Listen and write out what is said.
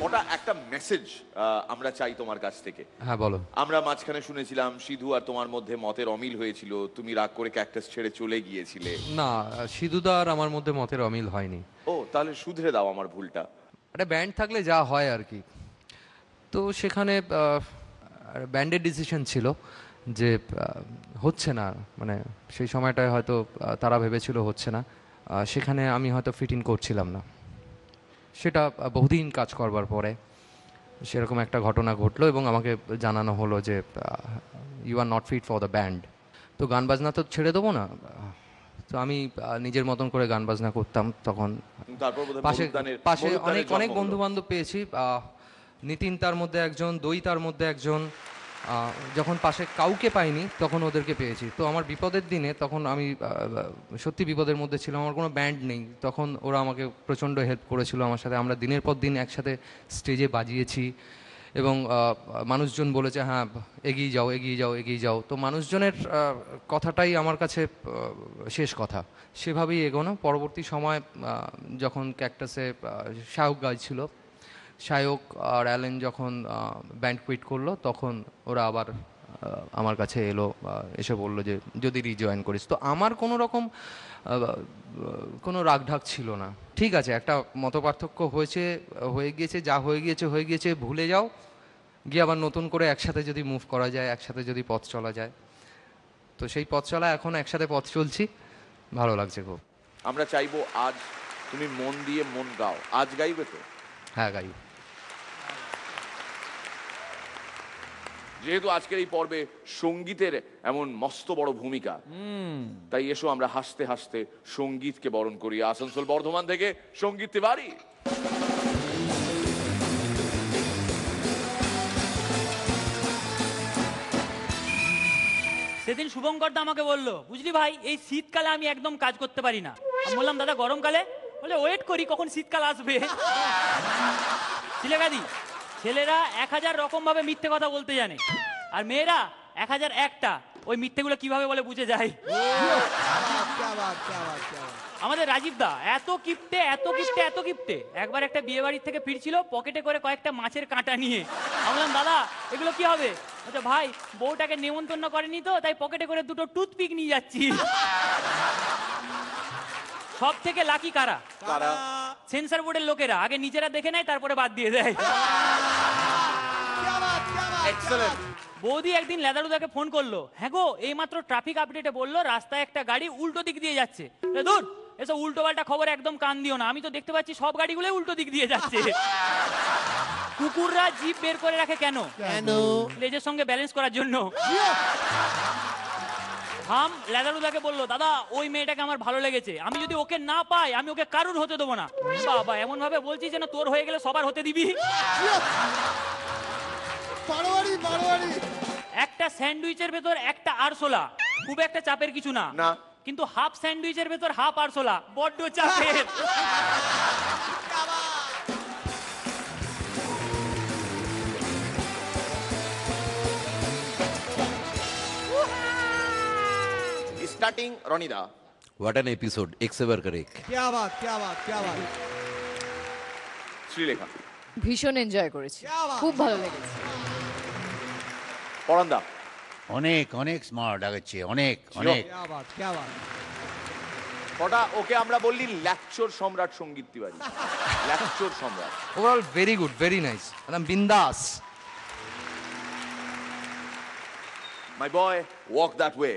ওটা একটা মেসেজ আমরা চাই তোমার কাছ থেকে। হ্যাঁ বলো। আমরা মাঝখানে শুনেছিলাম সিধু আর তোমার মধ্যে মতের অমিল হয়েছিল, তুমি রাগ করে ক্যাকটাস ছেড়ে চলে গিয়েছিলে। না, সিধুদা আর আমার মধ্যে মতের অমিল হয়নি। ও, তাহলে শুধরে দাও আমার ভুলটা। একটা ব্যান্ড থাকলে যা হয় আর কি, তো সেখানে ব্যান্ডের ডিসিশন ছিল যে হচ্ছে না, মানে সেই সময়টায় হয়তো তারা ভেবেছিল হচ্ছে না, সেখানে আমি হয়তো ফিট ইন করছিলাম না। সেটা বহুদিন কাজ করবার পরে সেরকম একটা ঘটনা ঘটলো এবং আমাকে জানানো হলো যে you are not fit for the band. তো গান বাজনা তো ছেড়ে দেবো না, তো আমি নিজের মতন করে গান বাজনা করতাম তখন। তারপর পাশে পাশে অনেক অনেক বন্ধু বান্ধব পেয়েছি, নিতিন তার মধ্যে একজন, দই তার মধ্যে একজন। যখন পাশে কাউকে পাইনি তখন ওদেরকে পেয়েছি। তো আমার বিপদের দিনে, তখন আমি সত্যি বিপদের মধ্যে ছিলাম, আমার কোনো ব্যান্ড নেই, তখন ওরা আমাকে প্রচণ্ড হেল্প করেছিল। আমার সাথে আমরা দিনের পর দিন একসাথে স্টেজে বাজিয়েছি এবং মানুষজন বলেছে হ্যাঁ এগিয়ে যাও এগিয়ে যাও এগিয়ে যাও। তো মানুষজনের কথাটাই আমার কাছে শেষ কথা, সেভাবেই এগোনো। পরবর্তী সময় যখন ক্যাকটাসে শায়ক গাইছিল, শায়ক আর অ্যালেন যখন ব্যান্ড কুইট করলো, তখন ওরা আবার আমার কাছে এলো, এসে বললো যে যদি রিজয়েন করিস। তো আমার কোনো রকম কোনো রাগঢাক ছিল না। ঠিক আছে, একটা মতপার্থক্য হয়েছে, হয়ে গিয়েছে, যা হয়ে গিয়েছে হয়ে গিয়েছে, ভুলে যাও, গিয়ে আবার নতুন করে একসাথে যদি মুভ করা যায়, একসাথে যদি পথ চলা যায়। তো সেই পথ চলা, এখন একসাথে পথ চলছি, ভালো লাগছে খুব। আমরা চাইবো আজ তুমি মন দিয়ে মন গাও। আজ গাইবে তো? হ্যাঁ গাই। যেহেতু আজকের এই পর্বে সঙ্গীতের এমন মস্ত বড় ভূমিকা, তাই এসো আমরা হাসতে হাসতে সঙ্গীতকে বরণ করি। আসানসোল বর্ধমান থেকে সঙ্গীত তিওয়ারি। সেদিন শুভঙ্করদা আমাকে বললো, বুঝলি ভাই এই শীতকালে আমি একদম কাজ করতে পারি না। আমি বললাম দাদা গরমকালে? বলে ওয়েট করি কখন শীতকাল আসবে। ছিলেগাদি ছেলেরা 1000 রকম ভাবে মিথ্যে কথা বলতে জানে, আর মেয়েরা 1001টা ওই মিথ্যেগুলো কিভাবে বলে বুঝে যায়। আমাদের রাজীব দা এত কিপটে এত কিপটে এত কিপটে, একবার একটা বিয়ে বাড়ির থেকে ফিরছিল পকেটে করে কয়েকটা মাছের কাঁটা নিয়ে। আমি বললাম দাদা এগুলো কি হবে? বলছে ভাই বউটাকে নেমন্তন্ন করেনি তো, তাই পকেটে করে দুটো টুথপিক নিয়ে যাচ্ছি। সব থেকে লাকি কারা? সেন্সর বোর্ডের লোকেরা আগে নিজেরা দেখে নেয়, তারপরে বাদ দিয়ে দেয়। বৌদি একদিন লেদারুদাকে ফোন করলো, হ্যাঁ গো এই মাত্র ট্রাফিক আপডেটে বললো রাস্তায় একটা গাড়ি উল্টো দিক দিয়ে যাচ্ছে। দূর এসব উল্টো পাল্টা খবর একদম কান দিও না, আমি তো দেখতে পাচ্ছি সব গাড়িগুলো উল্টো দিক দিয়ে যাচ্ছে। কুকুররা জিভ বের করে রাখে কেন? লেজের সঙ্গে ব্যালেন্স করার জন্য। হাম লেদারুদাকে বললো, দাদা ওই মেয়েটাকে আমার ভালো লেগেছে, আমি যদি ওকে না পাই আমি ওকে কারুর হতে দেবো না। বাবা এমন ভাবে বলছি যেন তোর হয়ে গেলে সবার হতে দিবি। একটা স্যান্ডউইচের ভেতর একটা আরশোলা, খুব একটা চাপের কিছু না, কিন্তু হাফ স্যান্ডউইচের ভেতর হাফ আরশোলা, বড্ড চাপের। स्टार्टिंग रोनिदा। What an episode, एक से बढ़कर एक। क्या बात क्या बात क्या बात। শ্রীলেখা ভীষণ এনজয় করেছি, খুব ভালো লেগেছে। পরান্দা অনেক অনেক স্মার্ট আগেছে, অনেক অনেক। क्या बात क्या बात। ওটা ওকে আমরা বললি ল্যাকচর সম্রাট সঙ্গীত তিওয়ারি, ল্যাকচর সম্রাট। Overall very good, very nice, একদম বিন্দাস। My boy, walk that way.